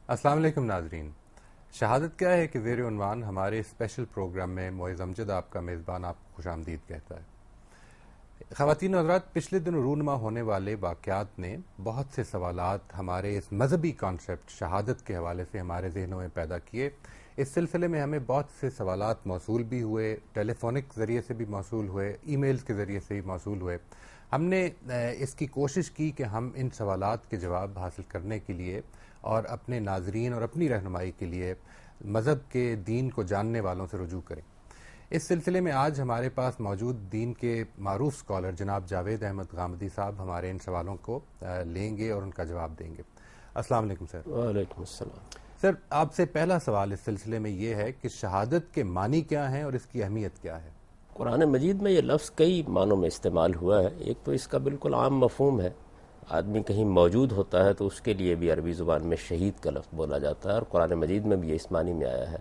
السلام علیکم ناظرین. شہادت کیا ہے کہ زیر عنوان ہمارے اسپیشل پروگرام میں معز امجد آپ کا میزبان آپ کو خوش آمدید کہتا ہے. خواتین و حضرات، پچھلے دنوں رونما ہونے والے واقعات نے بہت سے سوالات ہمارے اس مذہبی کانسیپٹ شہادت کے حوالے سے ہمارے ذہنوں میں پیدا کیے. اس سلسلے میں ہمیں بہت سے سوالات موصول بھی ہوئے، ٹیلی فونک ذریعے سے بھی موصول ہوئے، ای میلز کے ذریعے سے بھی موصول ہوئے. ہم نے اس کی کوشش کی کہ ہم ان سوالات کے جواب حاصل کرنے کے لیے اور اپنے ناظرین اور اپنی رہنمائی کے لیے مذہب کے دین کو جاننے والوں سے رجوع کریں. اس سلسلے میں آج ہمارے پاس موجود دین کے معروف اسکالر جناب جاوید احمد غامدی صاحب ہمارے ان سوالوں کو لیں گے اور ان کا جواب دیں گے. السلام علیکم سر. وعلیکم السلام. سر، آپ سے پہلا سوال اس سلسلے میں یہ ہے کہ شہادت کے معنی کیا ہیں اور اس کی اہمیت کیا ہے؟ قرآن مجید میں یہ لفظ کئی معنوں میں استعمال ہوا ہے. ایک تو اس کا بالکل عام مفہوم ہے، آدمی کہیں موجود ہوتا ہے تو اس کے لیے بھی عربی زبان میں شہید کا لفظ بولا جاتا ہے، اور قرآن مجید میں بھی یہ اس معنی میں آیا ہے.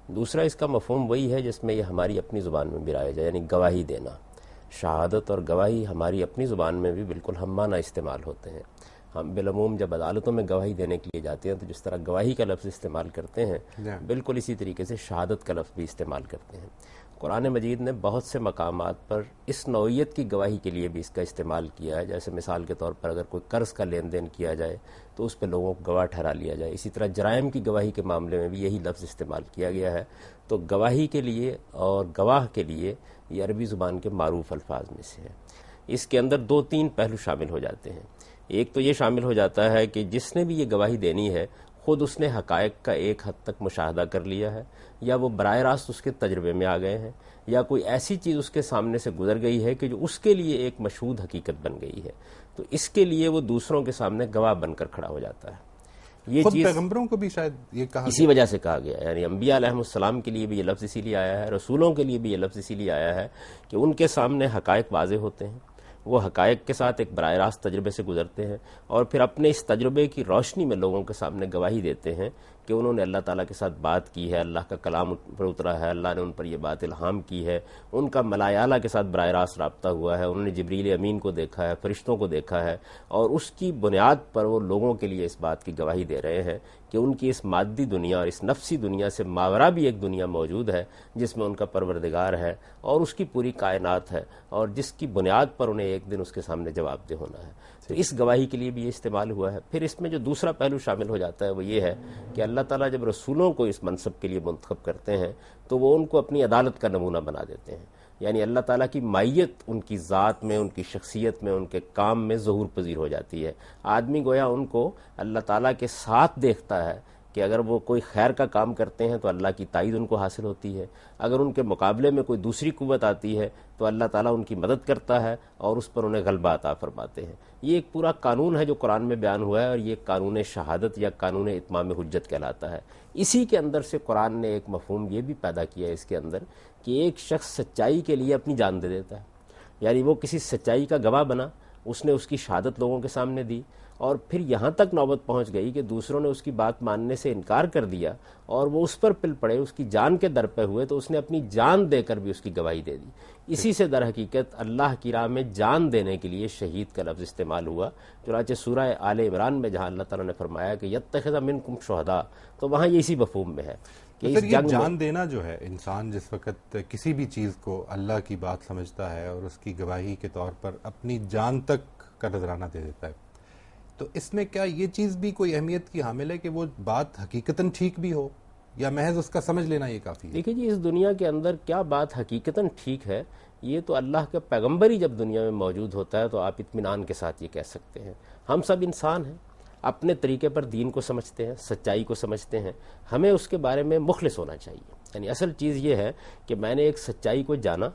دوسرا اس کا مفہوم وہی ہے جس میں یہ ہماری اپنی زبان میں بھی رائج ہے، یعنی گواہی دینا. شہادت اور گواہی ہماری اپنی زبان میں بھی بالکل ہم معنی استعمال ہوتے ہیں. ہم بالعموم جب عدالتوں میں گواہی دینے کے لیے جاتے ہیں تو جس طرح گواہی کا لفظ استعمال کرتے ہیں، بالکل اسی طریقے سے شہادت کا لفظ بھی استعمال کرتے ہیں. قرآن مجید نے بہت سے مقامات پر اس نوعیت کی گواہی کے لیے بھی اس کا استعمال کیا ہے. جیسے مثال کے طور پر اگر کوئی قرض کا لین دین کیا جائے تو اس پہ لوگوں کو گواہ ٹھہرا لیا جائے. اسی طرح جرائم کی گواہی کے معاملے میں بھی یہی لفظ استعمال کیا گیا ہے. تو گواہی کے لیے اور گواہ کے لیے یہ عربی زبان کے معروف الفاظ میں سے ہے. اس کے اندر دو تین پہلو شامل ہو جاتے ہیں. ایک تو یہ شامل ہو جاتا ہے کہ جس نے بھی یہ گواہی دینی ہے خود اس نے حقائق کا ایک حد تک مشاہدہ کر لیا ہے، یا وہ براہ راست اس کے تجربے میں آ گئے ہیں، یا کوئی ایسی چیز اس کے سامنے سے گزر گئی ہے کہ جو اس کے لیے ایک مشہود حقیقت بن گئی ہے. تو اس کے لیے وہ دوسروں کے سامنے گواہ بن کر کھڑا ہو جاتا ہے. یہ خود چیز پیغمبروں کو بھی شاید یہ کہا اسی وجہ سے کہا گیا ہے، یعنی انبیاء علیہ السلام کے لیے بھی یہ لفظ اسی لیے آیا ہے، رسولوں کے لیے بھی یہ لفظ اسی لیے آیا ہے کہ ان کے سامنے حقائق واضح ہوتے ہیں. وہ حقائق کے ساتھ ایک براہ راست تجربے سے گزرتے ہیں اور پھر اپنے اس تجربے کی روشنی میں لوگوں کے سامنے گواہی دیتے ہیں کہ انہوں نے اللہ تعالیٰ کے ساتھ بات کی ہے، اللہ کا کلام پر اترا ہے، اللہ نے ان پر یہ بات الہام کی ہے، ان کا ملائکہ اعلیٰ کے ساتھ براہ راست رابطہ ہوا ہے، انہوں نے جبریل امین کو دیکھا ہے، فرشتوں کو دیکھا ہے، اور اس کی بنیاد پر وہ لوگوں کے لیے اس بات کی گواہی دے رہے ہیں کہ ان کی اس مادی دنیا اور اس نفسی دنیا سے ماورا بھی ایک دنیا موجود ہے جس میں ان کا پروردگار ہے اور اس کی پوری کائنات ہے، اور جس کی بنیاد پر انہیں ایک دن اس کے سامنے جواب دہ ہونا ہے. تو اس گواہی کے لیے بھی یہ استعمال ہوا ہے. پھر اس میں جو دوسرا پہلو شامل ہو جاتا ہے وہ یہ ہے کہ اللہ تعالیٰ جب رسولوں کو اس منصب کے لیے منتخب کرتے ہیں تو وہ ان کو اپنی عدالت کا نمونہ بنا دیتے ہیں. یعنی اللہ تعالیٰ کی مائیت ان کی ذات میں، ان کی شخصیت میں، ان کے کام میں ظہور پذیر ہو جاتی ہے. آدمی گویا ان کو اللہ تعالیٰ کے ساتھ دیکھتا ہے کہ اگر وہ کوئی خیر کا کام کرتے ہیں تو اللہ کی تائید ان کو حاصل ہوتی ہے، اگر ان کے مقابلے میں کوئی دوسری قوت آتی ہے تو اللہ تعالیٰ ان کی مدد کرتا ہے اور اس پر انہیں غلبہ عطا فرماتے ہیں. یہ ایک پورا قانون ہے جو قرآن میں بیان ہوا ہے، اور یہ قانون شہادت یا قانون اتمام حجت کہلاتا ہے. اسی کے اندر سے قرآن نے ایک مفہوم یہ بھی پیدا کیا ہے اس کے اندر کہ ایک شخص سچائی کے لیے اپنی جان دے دیتا ہے. یعنی وہ کسی سچائی کا گواہ بنا، اس نے اس کی شہادت لوگوں کے سامنے دی، اور پھر یہاں تک نوبت پہنچ گئی کہ دوسروں نے اس کی بات ماننے سے انکار کر دیا اور وہ اس پر پل پڑے، اس کی جان کے در پہ ہوئے، تو اس نے اپنی جان دے کر بھی اس کی گواہی دے دی. اسی سے در حقیقت اللہ کی راہ میں جان دینے کے لیے شہید کا لفظ استعمال ہوا. چنانچہ سورہ آل عمران میں جہاں اللہ تعالیٰ نے فرمایا کہ یتخذ منکم شہداء، تو وہاں یہ اسی مفہوم میں ہے کہ یہ جان دینا جو ہے، انسان جس وقت کسی بھی چیز کو اللہ کی بات سمجھتا ہے اور اس کی گواہی کے طور پر اپنی جان تک کا نذرانہ دے دیتا ہے، تو اس میں کیا یہ چیز بھی کوئی اہمیت کی حامل ہے کہ وہ بات حقیقتاً ٹھیک بھی ہو، یا محض اس کا سمجھ لینا یہ کافی ہے؟ دیکھیے جی، اس دنیا کے اندر کیا بات حقیقتاً ٹھیک ہے، یہ تو اللہ کا پیغمبر ہی جب دنیا میں موجود ہوتا ہے تو آپ اطمینان کے ساتھ یہ کہہ سکتے ہیں. ہم سب انسان ہیں، اپنے طریقے پر دین کو سمجھتے ہیں، سچائی کو سمجھتے ہیں. ہمیں اس کے بارے میں مخلص ہونا چاہیے. یعنی اصل چیز یہ ہے کہ میں نے ایک سچائی کو جانا،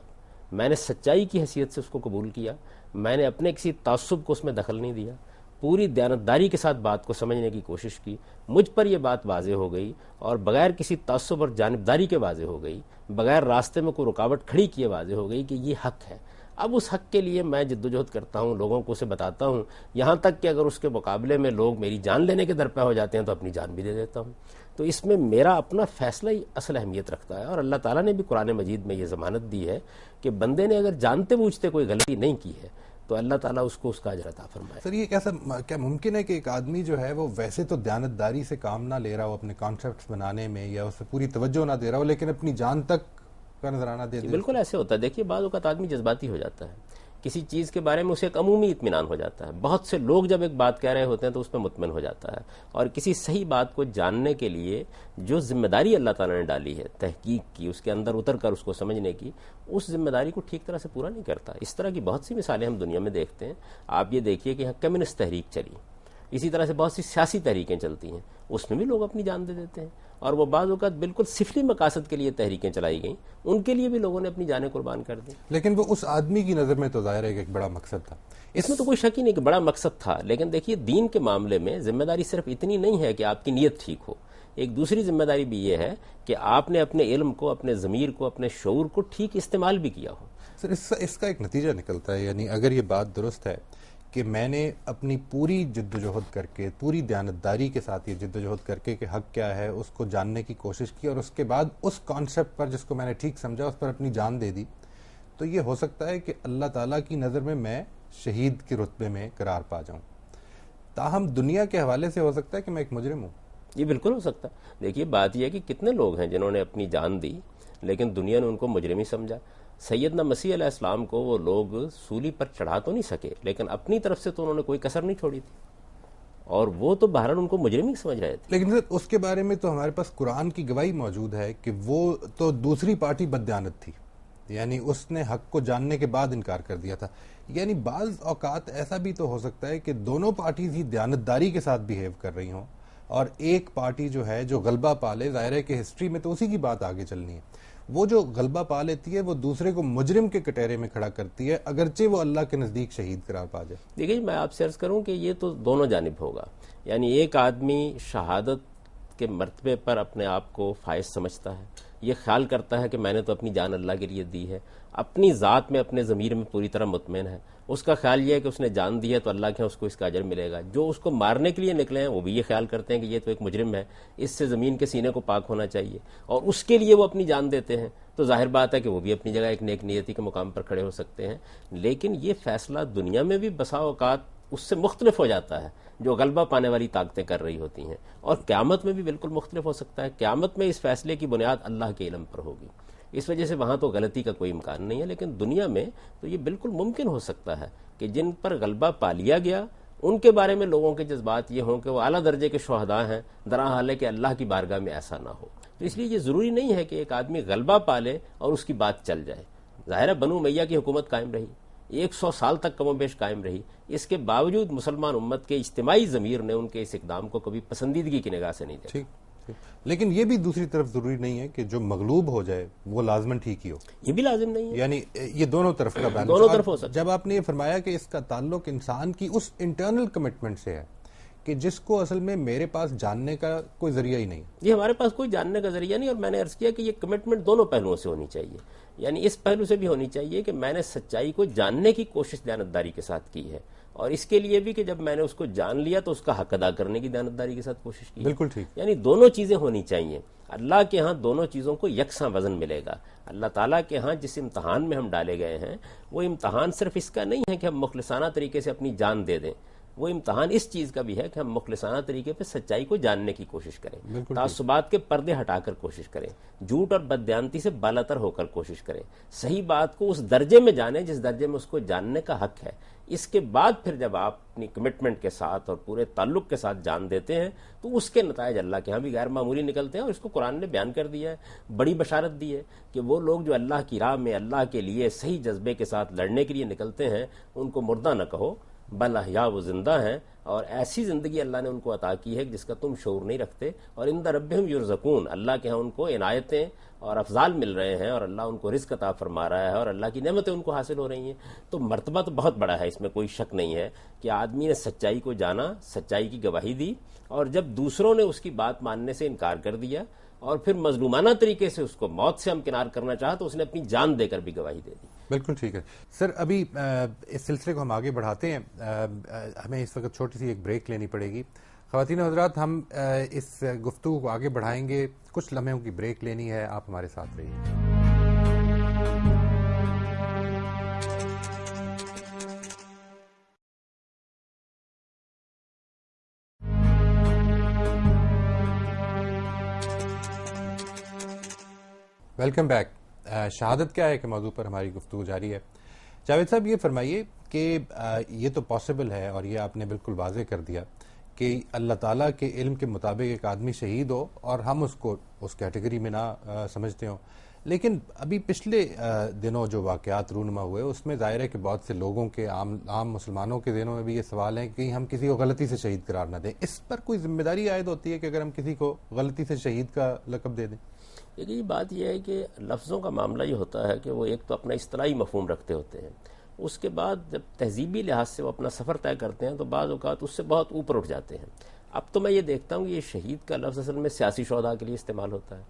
میں نے سچائی کی حیثیت سے اس کو قبول کیا، میں نے اپنے کسی تعصب کو اس میں دخل نہیں دیا، پوری دیانتداری کے ساتھ بات کو سمجھنے کی کوشش کی. مجھ پر یہ بات واضح ہو گئی اور بغیر کسی تعصب اور جانبداری کے واضح ہو گئی، بغیر راستے میں کوئی رکاوٹ کھڑی کیے واضح ہو گئی کہ یہ حق ہے. اب اس حق کے لیے میں جدوجہد کرتا ہوں، لوگوں کو اسے بتاتا ہوں، یہاں تک کہ اگر اس کے مقابلے میں لوگ میری جان لینے کے درپے ہو جاتے ہیں تو اپنی جان بھی دے دیتا ہوں. تو اس میں میرا اپنا فیصلہ ہی اصل اہمیت رکھتا ہے. اور اللہ تعالیٰ نے بھی قرآن مجید میں یہ ضمانت دی ہے کہ بندے نے اگر جانتے بوجھتے کوئی غلطی نہیں کی ہے تو اللہ تعالیٰ اس کو اس کا اجر عطا فرمائے. سر یہ کیا ممکن ہے کہ ایک آدمی جو ہے وہ ویسے تو دیانتداری سے کام نہ لے رہا ہو اپنے کانسیپٹس بنانے میں یا اس سے پوری توجہ نہ دے رہا ہو لیکن اپنی جان تک کا نظرانہ دے دے؟ بالکل ایسے ہوتا ہے. دیکھیے بعض اوقات آدمی جذباتی ہو جاتا ہے, کسی چیز کے بارے میں اسے ایک عمومی اطمینان ہو جاتا ہے. بہت سے لوگ جب ایک بات کہہ رہے ہوتے ہیں تو اس پہ مطمئن ہو جاتا ہے, اور کسی صحیح بات کو جاننے کے لیے جو ذمہ داری اللہ تعالیٰ نے ڈالی ہے تحقیق کی, اس کے اندر اتر کر اس کو سمجھنے کی, اس ذمہ داری کو ٹھیک طرح سے پورا نہیں کرتا. اس طرح کی بہت سی مثالیں ہم دنیا میں دیکھتے ہیں. آپ یہ دیکھیے کہ یہاں کمیونسٹ تحریک چلی, اسی طرح سے بہت سی سیاسی تحریکیں چلتی ہیں, اس میں بھی لوگ اپنی جان دے دیتے ہیں, اور وہ بعض اوقات بالکل سفلی مقاصد کے لیے تحریکیں چلائی گئیں, ان کے لیے بھی لوگوں نے اپنی جانیں قربان کر دی. لیکن وہ اس آدمی کی نظر میں تو ظاہر ہے کہ ایک بڑا مقصد تھا, اس میں تو کوئی شک ہی نہیں کہ بڑا مقصد تھا. لیکن دیکھیے دین کے معاملے میں ذمہ داری صرف اتنی نہیں ہے کہ آپ کی نیت ٹھیک ہو, ایک دوسری ذمہ داری بھی یہ ہے کہ آپ نے اپنے علم کو, اپنے ضمیر کو, اپنے شعور کو ٹھیک استعمال بھی کیا ہو. سر اس کا ایک نتیجہ نکلتا ہے, یعنی اگر یہ بات درست ہے کہ میں نے اپنی پوری جد و جہد کر کے, پوری دیانتداری کے ساتھ یہ جد و جہد کر کے کہ حق کیا ہے اس کو جاننے کی کوشش کی, اور اس کے بعد اس کانسیپٹ پر جس کو میں نے ٹھیک سمجھا اس پر اپنی جان دے دی, تو یہ ہو سکتا ہے کہ اللہ تعالیٰ کی نظر میں شہید کے رتبے میں قرار پا جاؤں. تاہم دنیا کے حوالے سے ہو سکتا ہے کہ میں ایک مجرم ہوں. یہ بالکل ہو سکتا ہے. دیکھیے بات یہ ہے کہ کتنے لوگ ہیں جنہوں نے اپنی جان دی لیکن دنیا نے ان کو مجرم ہی سمجھا. سیدنا مسیح علیہ السلام کو وہ لوگ سولی پر چڑھا تو نہیں سکے لیکن اپنی طرف سے تو انہوں نے کوئی کسر نہیں چھوڑی تھی, اور وہ تو بہرحال ان کو مجرم ہی سمجھ رہے تھے. لیکن اس کے بارے میں تو ہمارے پاس قرآن کی گواہی موجود ہے کہ وہ تو دوسری پارٹی بددیانت تھی, یعنی اس نے حق کو جاننے کے بعد انکار کر دیا تھا. یعنی بعض اوقات ایسا بھی تو ہو سکتا ہے کہ دونوں پارٹیز ہی دیانتداری کے ساتھ بیہیو کر رہی ہوں, اور ایک پارٹی جو ہے جو غلبہ پالے, ظاہر ہے کہ ہسٹری میں تو اسی کی بات آگے چلنی ہے, وہ جو غلبہ پا لیتی ہے وہ دوسرے کو مجرم کے کٹہرے میں کھڑا کرتی ہے اگرچہ وہ اللہ کے نزدیک شہید قرار پا جائے. دیکھیے میں آپ سے عرض کروں کہ یہ تو دونوں جانب ہوگا. یعنی ایک آدمی شہادت کے مرتبے پر اپنے آپ کو فائز سمجھتا ہے, یہ خیال کرتا ہے کہ میں نے تو اپنی جان اللہ کے لیے دی ہے, اپنی ذات میں, اپنے ضمیر میں پوری طرح مطمئن ہے. اس کا خیال یہ ہے کہ اس نے جان دی ہے تو اللہ کے اس کو اس کا اجر ملے گا. جو اس کو مارنے کے لیے نکلے ہیں وہ بھی یہ خیال کرتے ہیں کہ یہ تو ایک مجرم ہے, اس سے زمین کے سینے کو پاک ہونا چاہیے, اور اس کے لیے وہ اپنی جان دیتے ہیں. تو ظاہر بات ہے کہ وہ بھی اپنی جگہ ایک نیک نیتی کے مقام پر کھڑے ہو سکتے ہیں. لیکن یہ فیصلہ دنیا میں بھی بسا اوقات اس سے مختلف ہو جاتا ہے جو غلبہ پانے والی طاقتیں کر رہی ہوتی ہیں, اور قیامت میں بھی بالکل مختلف ہو سکتا ہے. قیامت میں اس فیصلے کی بنیاد اللہ کے علم پر ہوگی, اس وجہ سے وہاں تو غلطی کا کوئی امکان نہیں ہے. لیکن دنیا میں تو یہ بالکل ممکن ہو سکتا ہے کہ جن پر غلبہ پا لیا گیا ان کے بارے میں لوگوں کے جذبات یہ ہوں کہ وہ اعلیٰ درجے کے شہداء ہیں, درحال ہے کہ اللہ کی بارگاہ میں ایسا نہ ہو. تو اس لیے یہ ضروری نہیں ہے کہ ایک آدمی غلبہ پالے اور اس کی بات چل جائے. ظاہر ہے بنو امیہ کی حکومت قائم رہی, 100 سال تک کم و بیش قائم رہی, اس کے باوجود مسلمان امت کے اجتماعی ضمیر نے ان کے اس اقدام کو کبھی پسندیدگی کی نگاہ سے نہیں دیکھا. لیکن یہ بھی دوسری طرف ضروری نہیں ہے کہ جو مغلوب ہو جائے وہ لازماً ٹھیک ہی ہو, یہ بھی لازم نہیں ہے. یعنی یہ دونوں طرف کا بیلنس, دونوں طرف ہو سکتا ہے. جب آپ نے یہ فرمایا کہ اس کا تعلق انسان کی اس انٹرنل کمٹمنٹ سے ہے کہ جس کو اصل میں میرے پاس جاننے کا کوئی ذریعہ ہی نہیں, یہ ہمارے پاس کوئی جاننے کا ذریعہ نہیں, اور میں نے عرض کیا کہ یہ کمٹمنٹ دونوں پہلوؤں سے ہونی چاہیے. یعنی اس پہلو سے بھی ہونی چاہیے کہ میں نے سچائی کو جاننے کی کوشش دیانتداری کے ساتھ کی ہے, اور اس کے لیے بھی کہ جب میں نے اس کو جان لیا تو اس کا حق ادا کرنے کی دیانتداری کے ساتھ کوشش کی. بالکل ٹھیک. یعنی دونوں چیزیں ہونی چاہیے. اللہ کے ہاں دونوں چیزوں کو یکساں وزن ملے گا. اللہ تعالیٰ کے ہاں جس امتحان میں ہم ڈالے گئے ہیں وہ امتحان صرف اس کا نہیں ہے کہ ہم مخلصانہ طریقے سے اپنی جان دے دیں, وہ امتحان اس چیز کا بھی ہے کہ ہم مخلصانہ طریقے پہ سچائی کو جاننے کی کوشش کریں, تعصبات کے پردے ہٹا کر کوشش کریں, جھوٹ اور بددیانتی سے بالاتر ہو کر کوشش کریں, صحیح بات کو اس درجے میں جانیں جس درجے میں اس کو جاننے کا حق ہے. اس کے بعد پھر جب آپ اپنی کمٹمنٹ کے ساتھ اور پورے تعلق کے ساتھ جان دیتے ہیں تو اس کے نتائج اللہ کے ہاں بھی غیر معمولی نکلتے ہیں, اور اس کو قرآن نے بیان کر دیا ہے, بڑی بشارت دی ہے کہ وہ لوگ جو اللہ کی راہ میں اللہ کے لیے صحیح جذبے کے ساتھ لڑنے کے لیے نکلتے ہیں ان کو مردہ نہ کہو بل احیاء, وہ زندہ ہیں, اور ایسی زندگی اللہ نے ان کو عطا کی ہے جس کا تم شعور نہیں رکھتے, اور عند ربہم یرزقون, اللہ کے ہاں ان کو عنایتیں اور افضال مل رہے ہیں, اور اللہ ان کو رزق عطا فرما رہا ہے, اور اللہ کی نعمتیں ان کو حاصل ہو رہی ہیں. تو مرتبہ تو بہت بڑا ہے, اس میں کوئی شک نہیں ہے کہ آدمی نے سچائی کو جانا, سچائی کی گواہی دی, اور جب دوسروں نے اس کی بات ماننے سے انکار کر دیا اور پھر مظلومانہ طریقے سے اس کو موت سے ہمکنار کرنا چاہا تو اس نے اپنی جان دے کر بھی گواہی دے دی. بالکل ٹھیک ہے سر. ابھی اس سلسلے کو ہم آگے بڑھاتے ہیں, ہمیں اس وقت چھوٹی سی ایک بریک لینی پڑے گی. خواتین و حضرات, ہم اس گفتگو کو آگے بڑھائیں گے, کچھ لمحوں کی بریک لینی ہے, آپ ہمارے ساتھ رہیے. Welcome back. شہادت کیا ہے کہ موضوع پر ہماری گفتگو جاری ہے. جاوید صاحب یہ فرمائیے کہ یہ تو پاسبل ہے اور یہ آپ نے بالکل واضح کر دیا کہ اللہ تعالیٰ کے علم کے مطابق ایک آدمی شہید ہو اور ہم اس کو اس کیٹیگری میں نہ سمجھتے ہوں. لیکن ابھی پچھلے دنوں جو واقعات رونما ہوئے اس میں ظاہر ہے کہ بہت سے لوگوں کے عام مسلمانوں کے ذہنوں میں بھی یہ سوال ہے کہ ہم کسی کو غلطی سے شہید قرار نہ دیں. اس پر کوئی ذمہ داری عائد ہوتی ہے کہ اگر ہم کسی کو غلطی سے شہید کا لقب دے دیں؟ دیکھیے بات یہ ہے کہ لفظوں کا معاملہ یہ ہوتا ہے کہ وہ ایک تو اپنا اصطلاحی مفہوم رکھتے ہوتے ہیں، اس کے بعد جب تہذیبی لحاظ سے وہ اپنا سفر طے کرتے ہیں تو بعض اوقات اس سے بہت اوپر اٹھ جاتے ہیں. اب تو میں یہ دیکھتا ہوں کہ یہ شہید کا لفظ اصل میں سیاسی شہداء کے لیے استعمال ہوتا ہے.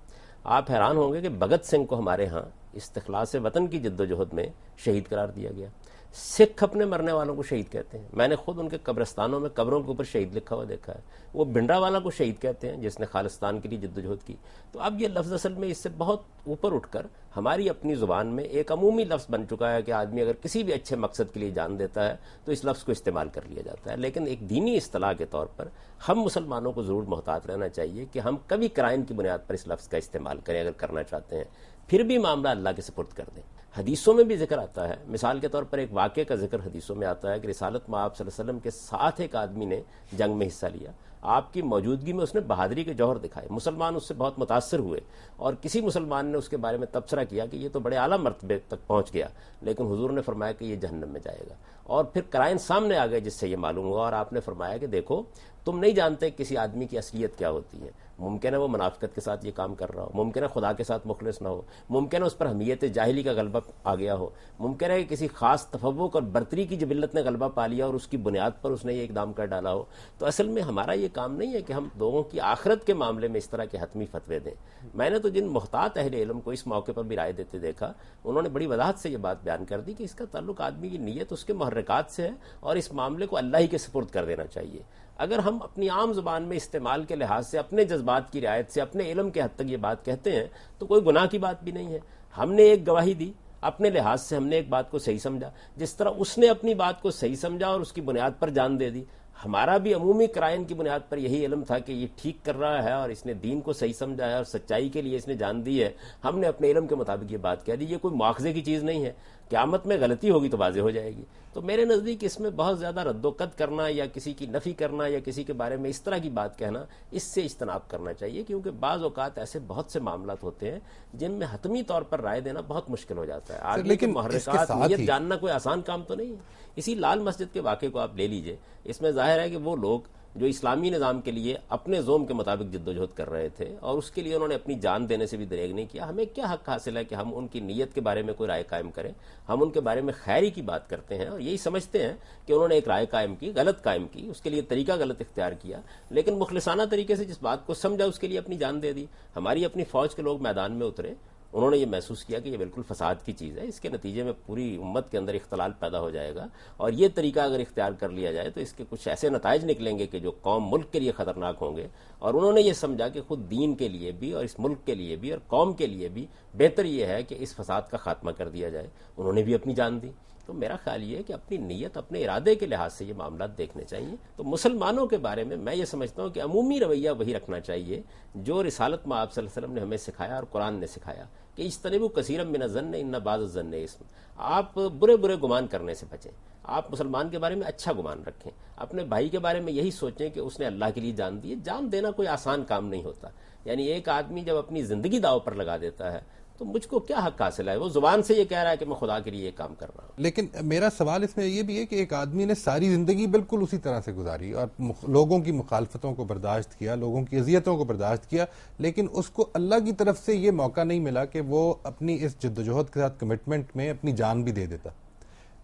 آپ حیران ہوں گے کہ بھگت سنگھ کو ہمارے ہاں استخلاص وطن کی جد و جہد میں شہید قرار دیا گیا. سکھ اپنے مرنے والوں کو شہید کہتے ہیں. میں نے خود ان کے قبرستانوں میں قبروں کے اوپر شہید لکھا ہوا دیکھا ہے. وہ بھنڈرا والا کو شہید کہتے ہیں جس نے خالصتان کے لیے جد و جہد کی. تو اب یہ لفظ اصل میں اس سے بہت اوپر اٹھ کر ہماری اپنی زبان میں ایک عمومی لفظ بن چکا ہے کہ آدمی اگر کسی بھی اچھے مقصد کے لیے جان دیتا ہے تو اس لفظ کو استعمال کر لیا جاتا ہے. لیکن ایک دینی اصطلاح کے طور پر ہم مسلمانوں کو ضرور محتاط رہنا چاہیے کہ ہم کبھی کرائم کی بنیاد پر اس لفظ کا استعمال کریں. اگر کرنا چاہتے ہیں پھر بھی معاملہ اللہ کے سپرد کر دیں. حدیثوں میں بھی ذکر آتا ہے، مثال کے طور پر ایک واقعے کا ذکر حدیثوں میں آتا ہے کہ رسالت مآب صلی اللہ علیہ وسلم کے ساتھ ایک آدمی نے جنگ میں حصہ لیا. آپ کی موجودگی میں اس نے بہادری کے جوہر دکھائے. مسلمان اس سے بہت متاثر ہوئے اور کسی مسلمان نے اس کے بارے میں تبصرہ کیا کہ یہ تو بڑے اعلیٰ مرتبے تک پہنچ گیا، لیکن حضور نے فرمایا کہ یہ جہنم میں جائے گا. اور پھر کرائن سامنے آ گئے جس سے یہ معلوم ہوا اور آپ نے فرمایا کہ دیکھو تم نہیں جانتے کسی آدمی کی اصلیت کیا ہوتی ہے. ممکن ہے وہ منافقت کے ساتھ یہ کام کر رہا ہو، ممکن ہے خدا کے ساتھ مخلص نہ ہو، ممکن ہے اس پر حمیت جاہلی کا غلبہ آ گیا ہو، ممکن ہے کہ کسی خاص تفوق اور برتری کی جبلت نے غلبہ پا لیا اور اس کی بنیاد پر اس نے یہ اقدام کر ڈالا ہو. تو اصل میں ہمارا یہ کام نہیں ہے کہ ہم لوگوں کی آخرت کے معاملے میں اس طرح کے حتمی فتوے دیں. میں نے تو جن محتاط اہل علم کو اس موقع پر بھی رائے دیتے دیکھا، انہوں نے بڑی وضاحت سے یہ بات بیان کر دی کہ اس کا تعلق آدمی کی نیت، اس کے محرکات سے ہے اور اس معاملے کو اللہ ہی کے سپرد کر دینا چاہیے. اگر ہم اپنی عام زبان میں استعمال کے لحاظ سے اپنے جذبات کی رعایت سے اپنے علم کے حد تک یہ بات کہتے ہیں تو کوئی گناہ کی بات بھی نہیں ہے. ہم نے ایک گواہی دی، اپنے لحاظ سے ہم نے ایک بات کو صحیح سمجھا، جس طرح اس نے اپنی بات کو صحیح سمجھا اور اس کی بنیاد پر جان دے دی. ہمارا بھی عمومی قرائن کی بنیاد پر یہی علم تھا کہ یہ ٹھیک کر رہا ہے اور اس نے دین کو صحیح سمجھا ہے اور سچائی کے لیے اس نے جان دی ہے. ہم نے اپنے علم کے مطابق یہ بات کہہ دی. یہ کوئی مواخذے کی چیز نہیں ہے. قیامت میں غلطی ہوگی تو واضح ہو جائے گی. تو میرے نزدیک اس میں بہت زیادہ رد و قد کرنا یا کسی کی نفی کرنا یا کسی کے بارے میں اس طرح کی بات کہنا، اس سے اجتناب کرنا چاہیے، کیونکہ بعض اوقات ایسے بہت سے معاملات ہوتے ہیں جن میں حتمی طور پر رائے دینا بہت مشکل ہو جاتا ہے. آدمی کے محرکات نیت جاننا کوئی آسان کام تو نہیں ہے. اسی لال مسجد کے واقعے کو آپ لے لیجئے. اس میں ظاہر ہے کہ وہ لوگ جو اسلامی نظام کے لیے اپنے زوم کے مطابق جد و جہد کر رہے تھے اور اس کے لیے انہوں نے اپنی جان دینے سے بھی دریغ نہیں کیا. ہمیں کیا حق حاصل ہے کہ ہم ان کی نیت کے بارے میں کوئی رائے قائم کریں؟ ہم ان کے بارے میں خیری کی بات کرتے ہیں اور یہی سمجھتے ہیں کہ انہوں نے ایک رائے قائم کی، غلط قائم کی، اس کے لیے طریقہ غلط اختیار کیا، لیکن مخلصانہ طریقے سے جس بات کو سمجھا اس کے لیے اپنی جان دے دی. ہماری اپنی فوج کے لوگ میدان میں اترے، انہوں نے یہ محسوس کیا کہ یہ بالکل فساد کی چیز ہے، اس کے نتیجے میں پوری امت کے اندر اختلال پیدا ہو جائے گا اور یہ طریقہ اگر اختیار کر لیا جائے تو اس کے کچھ ایسے نتائج نکلیں گے کہ جو قوم ملک کے لیے خطرناک ہوں گے. اور انہوں نے یہ سمجھا کہ خود دین کے لیے بھی اور اس ملک کے لیے بھی اور قوم کے لیے بھی بہتر یہ ہے کہ اس فساد کا خاتمہ کر دیا جائے. انہوں نے بھی اپنی جان دی. تو میرا خیال یہ ہے کہ اپنی نیت، اپنے ارادے کے لحاظ سے یہ معاملات دیکھنے چاہیے. تو مسلمانوں کے بارے میں یہ سمجھتا ہوں کہ عمومی رویہ وہی رکھنا چاہیے جو رسالت مآب صلی اللہ علیہ وسلم نے ہمیں سکھایا اور قرآن نے سکھایا کہ اجتنبوا کثیرا من الظن ان بعض الظن اثم. آپ برے گمان کرنے سے بچیں. آپ مسلمان کے بارے میں اچھا گمان رکھیں. اپنے بھائی کے بارے میں یہی سوچیں کہ اس نے اللہ کے لیے جان دی. جان دینا کوئی آسان کام نہیں ہوتا. یعنی ایک آدمی جب اپنی زندگی داؤ پر لگا دیتا ہے تو مجھ کو کیا حق حاصل ہے؟ وہ زبان سے یہ کہہ رہا ہے کہ میں خدا کے لیے یہ کام کر رہا ہوں. لیکن میرا سوال اس میں یہ بھی ہے کہ ایک آدمی نے ساری زندگی بالکل اسی طرح سے گزاری اور لوگوں کی مخالفتوں کو برداشت کیا، لوگوں کی اذیتوں کو برداشت کیا، لیکن اس کو اللہ کی طرف سے یہ موقع نہیں ملا کہ وہ اپنی اس جدوجہد کے ساتھ کمٹمنٹ میں اپنی جان بھی دے دیتا.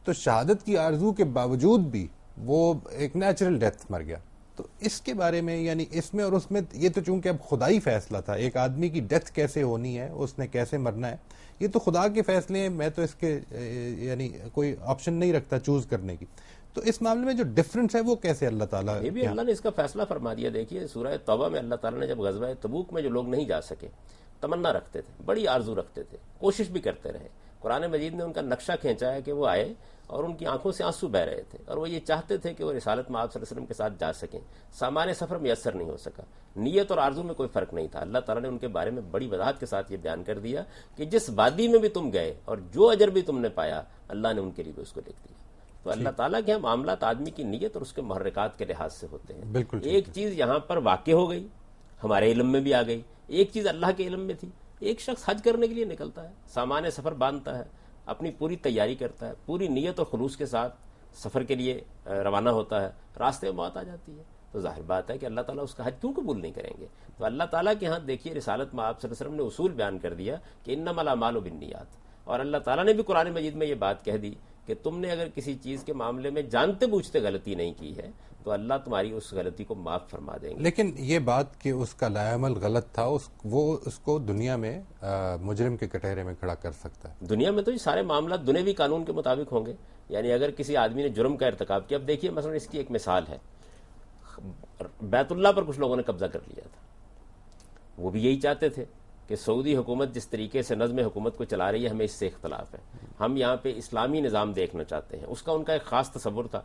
تو شہادت کی آرزو کے باوجود بھی وہ ایک نیچرل ڈیتھ مر گیا. تو اس کے بارے میں یعنی اس میں اور اس میں یہ تو چونکہ اب خدائی فیصلہ تھا، ایک آدمی کی ڈیتھ کیسے ہونی ہے، اس نے کیسے مرنا ہے، یہ تو خدا کے فیصلے ہیں. میں تو اس کے یعنی کوئی آپشن نہیں رکھتا چوز کرنے کی. تو اس معاملے میں جو ڈفرنس ہے وہ کیسے اللہ تعالیٰ؟ یہ بھی اللہ نے اس کا فیصلہ فرما دیا. دیکھیے سورہ توبہ میں اللہ تعالیٰ نے جب غزوہ تبوک میں جو لوگ نہیں جا سکے، تمنا رکھتے تھے، بڑی آرزو رکھتے تھے، کوشش بھی کرتے رہے. قرآن مجید نے ان کا نقشہ کھینچا ہے کہ وہ آئے اور ان کی آنکھوں سے آنسو بہ رہے تھے، اور وہ یہ چاہتے تھے کہ وہ رسالت میں آپ صلی اللہ علیہ وسلم کے ساتھ جا سکیں. سامان سفر میسر نہیں ہو سکا، نیت اور آرزو میں کوئی فرق نہیں تھا. اللہ تعالیٰ نے ان کے بارے میں بڑی وضاحت کے ساتھ یہ بیان کر دیا کہ جس وادی میں بھی تم گئے اور جو اجر بھی تم نے پایا، اللہ نے ان کے لیے بھی اس کو لکھ دیا. تو اللہ تعالیٰ کے معاملات آدمی کی نیت اور اس کے محرکات کے لحاظ سے ہوتے ہیں. بالکل ایک چیز یہاں پر واقع ہو گئی، ہمارے علم میں بھی آ گئی، ایک چیز اللہ کے علم میں تھی. ایک شخص حج کرنے کے لیے نکلتا ہے، سامان سفر باندھتا ہے، اپنی پوری تیاری کرتا ہے، پوری نیت اور خلوص کے ساتھ سفر کے لیے روانہ ہوتا ہے، راستے میں موت آ جاتی ہے، تو ظاہر بات ہے کہ اللہ تعالیٰ اس کا حج کیوں قبول نہیں کریں گے. تو اللہ تعالیٰ کے ہاں دیکھیے رسالت میں آپ صلی اللہ علیہ وسلم نے اصول بیان کر دیا کہ انما الاعمال بالنیات، اور اللہ تعالیٰ نے بھی قرآن مجید میں یہ بات کہہ دی کہ تم نے اگر کسی چیز کے معاملے میں جانتے بوجھتے غلطی نہیں کی ہے تو اللہ تمہاری اس غلطی کو معاف فرما دیں گے. لیکن یہ بات کہ اس کا لائعمل غلط تھا، وہ اس کو دنیا میں مجرم کے کٹہرے میں کھڑا کر سکتا ہے. دنیا میں تو یہ سارے معاملات دنیوی قانون کے مطابق ہوں گے. یعنی اگر کسی آدمی نے جرم کا ارتکاب کیا، اب دیکھیے مثلا اس کی ایک مثال ہے، بیت اللہ پر کچھ لوگوں نے قبضہ کر لیا تھا. وہ بھی یہی چاہتے تھے کہ سعودی حکومت جس طریقے سے نظم حکومت کو چلا رہی ہے ہمیں اس سے اختلاف ہے، ہم یہاں پہ اسلامی نظام دیکھنا چاہتے ہیں. اس کا ان کا ایک خاص تصور تھا.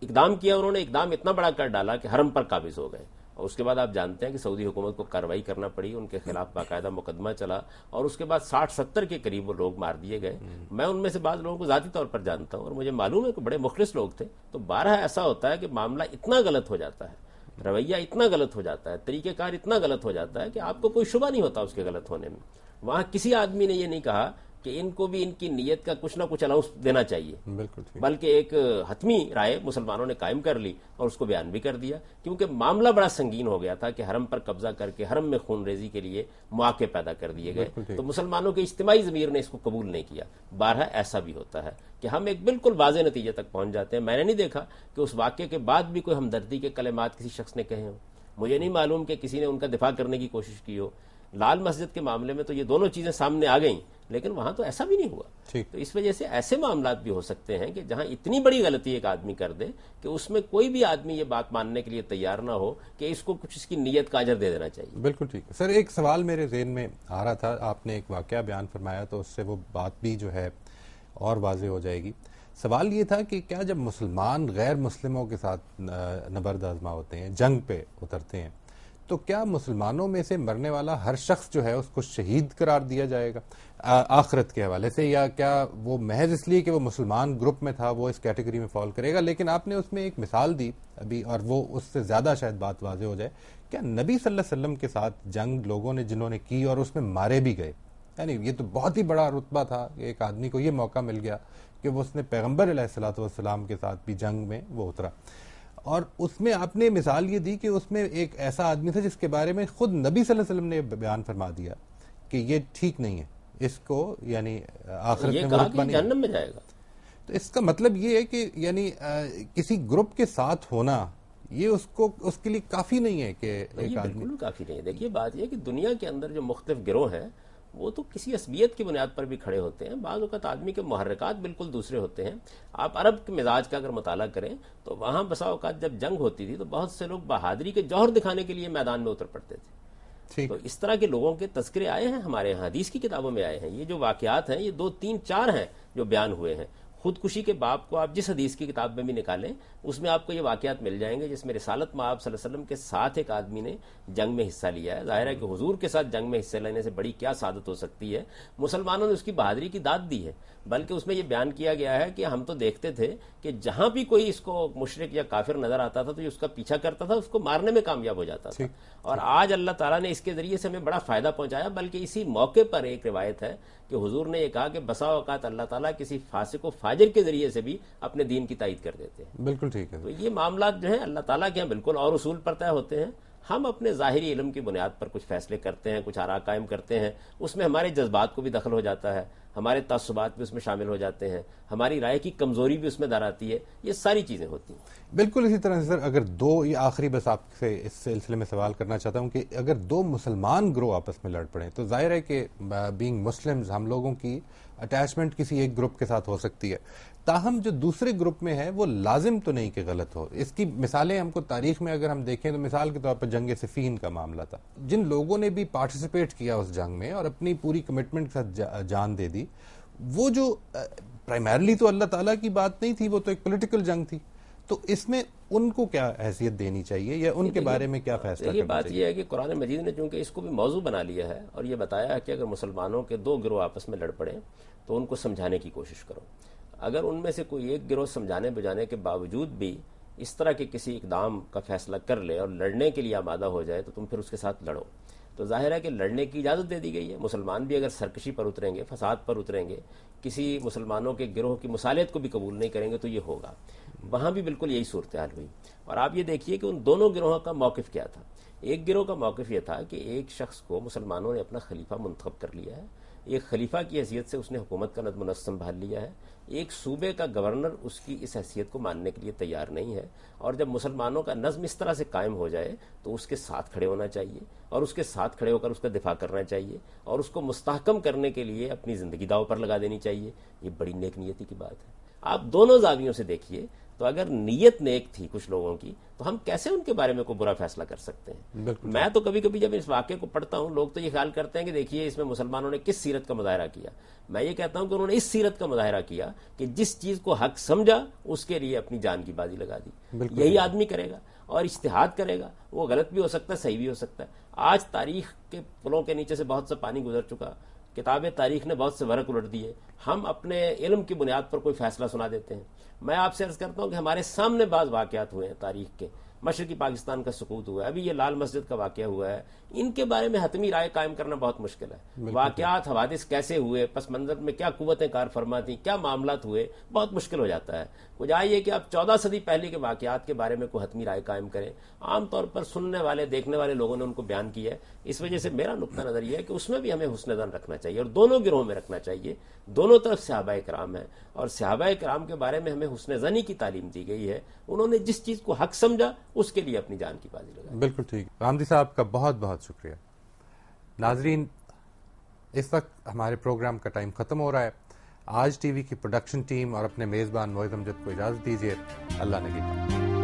اقدام کیا انہوں نے، اقدام اتنا بڑا کر ڈالا کہ حرم پر قابض ہو گئے، اور اس کے بعد آپ جانتے ہیں کہ سعودی حکومت کو کارروائی کرنا پڑی، ان کے خلاف باقاعدہ مقدمہ چلا، اور اس کے بعد 60-70 کے قریب وہ لوگ مار دیے گئے. میں ان میں سے بعض لوگوں کو ذاتی طور پر جانتا ہوں اور مجھے معلوم ہے کہ بڑے مخلص لوگ تھے. تو بارہ ایسا ہوتا ہے کہ معاملہ اتنا غلط ہو جاتا ہے، رویہ اتنا غلط ہو جاتا ہے، طریقہ کار اتنا غلط ہو جاتا ہے کہ آپ کو کوئی شبہ نہیں ہوتا اس کے غلط ہونے میں. وہاں کسی آدمی نے یہ نہیں کہا کہ ان کو بھی ان کی نیت کا کچھ نہ کچھ الاؤنس دینا چاہیے، بالکل، بلکہ ایک حتمی رائے مسلمانوں نے قائم کر لی اور اس کو بیان بھی کر دیا، کیونکہ معاملہ بڑا سنگین ہو گیا تھا کہ حرم پر قبضہ کر کے حرم میں خون ریزی کے لیے مواقع پیدا کر دیے گئے. تو مسلمانوں کے اجتماعی ضمیر نے اس کو قبول نہیں کیا. بارہا ایسا بھی ہوتا ہے کہ ہم ایک بالکل واضح نتیجے تک پہنچ جاتے ہیں. میں نے نہیں دیکھا کہ اس واقعے کے بعد بھی کوئی ہمدردی کے کلمات کسی شخص نے کہے ہوں، مجھے نہیں معلوم کہ کسی نے ان کا دفاع کرنے کی کوشش کی ہو. لال مسجد کے معاملے میں تو یہ دونوں چیزیں سامنے آ گئیں، لیکن وہاں تو ایسا بھی نہیں ہوا. تو اس وجہ سے ایسے معاملات بھی ہو سکتے ہیں کہ جہاں اتنی بڑی غلطی ایک آدمی کر دے کہ اس میں کوئی بھی آدمی یہ بات ماننے کے لیے تیار نہ ہو کہ اس کو کچھ اس کی نیت کا اجر دے دینا چاہیے. بالکل ٹھیک ہے سر. ایک سوال میرے ذہن میں آ رہا تھا، آپ نے ایک واقعہ بیان فرمایا تو اس سے وہ بات بھی جو ہے اور واضح ہو جائے گی. سوال یہ تھا کہ کیا جب مسلمان غیر مسلموں کے ساتھ نبرد آزما ہوتے ہیں، جنگ پہ اترتے ہیں، تو کیا مسلمانوں میں سے مرنے والا ہر شخص جو ہے اس کو شہید قرار دیا جائے گا آخرت کے حوالے سے، یا کیا وہ محض اس لیے کہ وہ مسلمان گروپ میں تھا وہ اس کیٹیگری میں فال کرے گا؟ لیکن آپ نے اس میں ایک مثال دی ابھی، اور وہ اس سے زیادہ شاید بات واضح ہو جائے. کیا نبی صلی اللہ علیہ وسلم کے ساتھ جنگ لوگوں نے جنہوں نے کی اور اس میں مارے بھی گئے، یعنی یہ تو بہت ہی بڑا رتبہ تھا کہ ایک آدمی کو یہ موقع مل گیا کہ وہ اس نے پیغمبر علیہ الصلوۃ والسلام کے ساتھ بھی جنگ میں وہ اترا، اور اس میں آپ نے مثال یہ دی کہ اس میں ایک ایسا آدمی تھا جس کے بارے میں خود نبی صلی اللہ علیہ وسلم نے بیان فرما دیا کہ یہ ٹھیک نہیں ہے، اس کو یعنی آخرت میں رتبہ نہیں، جہنم میں جائے گا. تو اس کا مطلب یہ ہے کہ یعنی کسی گروپ کے ساتھ ہونا یہ اس کے لیے کافی نہیں ہے کہ ایک آدمی، بالکل کافی نہیں ہے. دیکھیے بات یہ کہ دنیا کے اندر جو مختلف گروہ ہیں وہ تو کسی عصبیت کی بنیاد پر بھی کھڑے ہوتے ہیں. بعض اوقات آدمی کے محرکات بالکل دوسرے ہوتے ہیں. آپ عرب کے مزاج کا اگر مطالعہ کریں تو وہاں بسا اوقات جب جنگ ہوتی تھی تو بہت سے لوگ بہادری کے جوہر دکھانے کے لیے میدان میں اتر پڑتے تھے. تو اس طرح کے لوگوں کے تذکرے آئے ہیں ہمارے یہاں، حدیث کی کتابوں میں آئے ہیں. یہ جو واقعات ہیں یہ 2 3 4 ہیں جو بیان ہوئے ہیں. خودکشی کے باب کو آپ جس حدیث کی کتاب میں بھی نکالیں اس میں آپ کو یہ واقعات مل جائیں گے جس میں رسالت میں آپ صلی اللہ علیہ وسلم کے ساتھ ایک آدمی نے جنگ میں حصہ لیا ہے. ظاہر ہے کہ حضور کے ساتھ جنگ میں حصہ لینے سے بڑی کیا سعادت ہو سکتی ہے. مسلمانوں نے اس کی بہادری کی داد دی ہے، بلکہ اس میں یہ بیان کیا گیا ہے کہ ہم تو دیکھتے تھے کہ جہاں بھی کوئی اس کو مشرک یا کافر نظر آتا تھا تو یہ اس کا پیچھا کرتا تھا، اس کو مارنے میں کامیاب ہو جاتا تھا. اور آج اللہ تعالیٰ نے اس کے ذریعے سے ہمیں بڑا فائدہ پہنچایا. بلکہ اسی موقع پر ایک روایت ہے کہ حضور نے یہ کہا کہ بسا اوقات اللہ تعالیٰ کسی فاسق و فاجر کے ذریعے سے بھی اپنے دین کی تائید کر دیتے ہیں. بالکل ٹھیک ہے. تو یہ معاملات جو ہیں اللہ تعالیٰ کے بالکل اور اصول پر طے ہوتے ہیں. ہم اپنے ظاہری علم کی بنیاد پر کچھ فیصلے کرتے ہیں، کچھ آراء قائم کرتے ہیں، اس میں ہمارے جذبات کو بھی دخل ہو جاتا ہے، ہمارے تعصبات بھی اس میں شامل ہو جاتے ہیں، ہماری رائے کی کمزوری بھی اس میں در آتی ہے. یہ ساری چیزیں ہوتی ہیں. بالکل اسی طرح سے سر اگر یہ آخری بس آپ سے اس سلسلے میں سوال کرنا چاہتا ہوں کہ اگر 2 مسلمان گروہ آپس میں لڑ پڑیں تو ظاہر ہے کہ بینگ مسلمز ہم لوگوں کی اٹیچمنٹ کسی ایک گروپ کے ساتھ ہو سکتی ہے، تاہم جو دوسرے گروپ میں ہے وہ لازم تو نہیں کہ غلط ہو. اس کی مثالیں ہم کو تاریخ میں اگر ہم دیکھیں تو مثال کے طور پر جنگ صفین کا معاملہ تھا. جن لوگوں نے بھی پارٹیسپیٹ کیا اس جنگ میں اور اپنی پوری کمٹمنٹ کے ساتھ جان دے دی، وہ جو پرائمرلی تو اللہ تعالیٰ کی بات نہیں تھی، وہ تو ایک پولیٹیکل جنگ تھی، تو اس میں ان کو کیا حیثیت دینی چاہیے یا ان کے بارے میں کیا فیصلہ کرنا چاہیے؟ بات یہ ہے کہ قرآن مجید نے چونکہ اس کو بھی موضوع بنا لیا ہے اور یہ بتایا ہے کہ اگر مسلمانوں کے دو گروہ آپس میں لڑ پڑیں تو ان کو سمجھانے کی کوشش کرو. اگر ان میں سے کوئی ایک گروہ سمجھانے بجانے کے باوجود بھی اس طرح کے کسی اقدام کا فیصلہ کر لے اور لڑنے کے لیے آمادہ ہو جائے تو تم پھر اس کے ساتھ لڑو. تو ظاہر ہے کہ لڑنے کی اجازت دے دی گئی ہے. مسلمان بھی اگر سرکشی پر اتریں گے، فساد پر اتریں گے، کسی مسلمانوں کے گروہ کی مصالحت کو بھی قبول نہیں کریں گے تو یہ ہوگا. وہاں بھی بالکل یہی صورتحال ہوئی. اور آپ یہ دیکھیے کہ ان دونوں گروہوں کا موقف کیا تھا. ایک گروہ کا موقف یہ تھا کہ ایک شخص کو مسلمانوں نے اپنا خلیفہ منتخب کر لیا ہے، ایک خلیفہ کی حیثیت سے اس نے حکومت کا نظم و نسق سنبھال لیا ہے. ایک صوبے کا گورنر اس کی اس حیثیت کو ماننے کے لیے تیار نہیں ہے، اور جب مسلمانوں کا نظم اس طرح سے قائم ہو جائے تو اس کے ساتھ کھڑے ہونا چاہیے اور اس کے ساتھ کھڑے ہو کر اس کا دفاع کرنا چاہیے اور اس کو مستحکم کرنے کے لیے اپنی زندگی داؤ پر لگا دینی چاہیے. یہ بڑی نیک نیتی کی بات ہے. آپ دونوں زاویوں سے دیکھیے تو اگر نیت نیک تھی کچھ لوگوں کی تو ہم کیسے ان کے بارے میں کوئی برا فیصلہ کر سکتے ہیں؟ میں تو کبھی کبھی جب اس واقعے کو پڑھتا ہوں لوگ تو یہ خیال کرتے ہیں کہ دیکھیے اس میں مسلمانوں نے کس سیرت کا مظاہرہ کیا. میں یہ کہتا ہوں کہ انہوں نے اس سیرت کا مظاہرہ کیا کہ جس چیز کو حق سمجھا اس کے لیے اپنی جان کی بازی لگا دی. یہی آدمی کرے گا اور اجتہاد کرے گا. وہ غلط بھی ہو سکتا ہے، صحیح بھی ہو سکتا ہے. آج تاریخ کے پلوں کے نیچے سے بہت سا پانی گزر چکا، کتاب تاریخ نے بہت سے ورق الٹ دیے. ہم اپنے علم کی بنیاد پر کوئی فیصلہ سنا دیتے ہیں. میں آپ سے عرض کرتا ہوں کہ ہمارے سامنے بعض واقعات ہوئے ہیں تاریخ کے. مشرقی پاکستان کا سقوط ہوا ہے، ابھی یہ لال مسجد کا واقعہ ہوا ہے. ان کے بارے میں حتمی رائے قائم کرنا بہت مشکل ہے. واقعات، حوادث کیسے ہوئے، پس منظر میں کیا قوتیں کار فرما تھیں، کیا معاملات ہوئے، بہت مشکل ہو جاتا ہے. بجائے یہ کہ آپ 14 صدی پہلے کے واقعات کے بارے میں کوئی حتمی رائے قائم کریں. عام طور پر سننے والے، دیکھنے والے لوگوں نے ان کو بیان کیا ہے. اس وجہ سے میرا نقطہ نظر یہ ہے کہ اس میں بھی ہمیں حسن ظن رکھنا چاہیے اور دونوں گروہوں میں رکھنا چاہیے. دونوں طرف صحابہ کرام ہیں اور صحابہ کرام کے بارے میں ہمیں حسن ظنی کی تعلیم دی گئی ہے. انہوں نے جس چیز کو حق سمجھا اس کے لیے اپنی جان کی بازی لگائی. بالکل ٹھیک. رامدی صاحب کا بہت بہت شکریہ. ناظرین، اس وقت ہمارے پروگرام کا ٹائم ختم ہو رہا ہے. آج ٹی وی کی پروڈکشن ٹیم اور اپنے میزبان معز امجد کو اجازت دیجیے. اللہ نگہبان.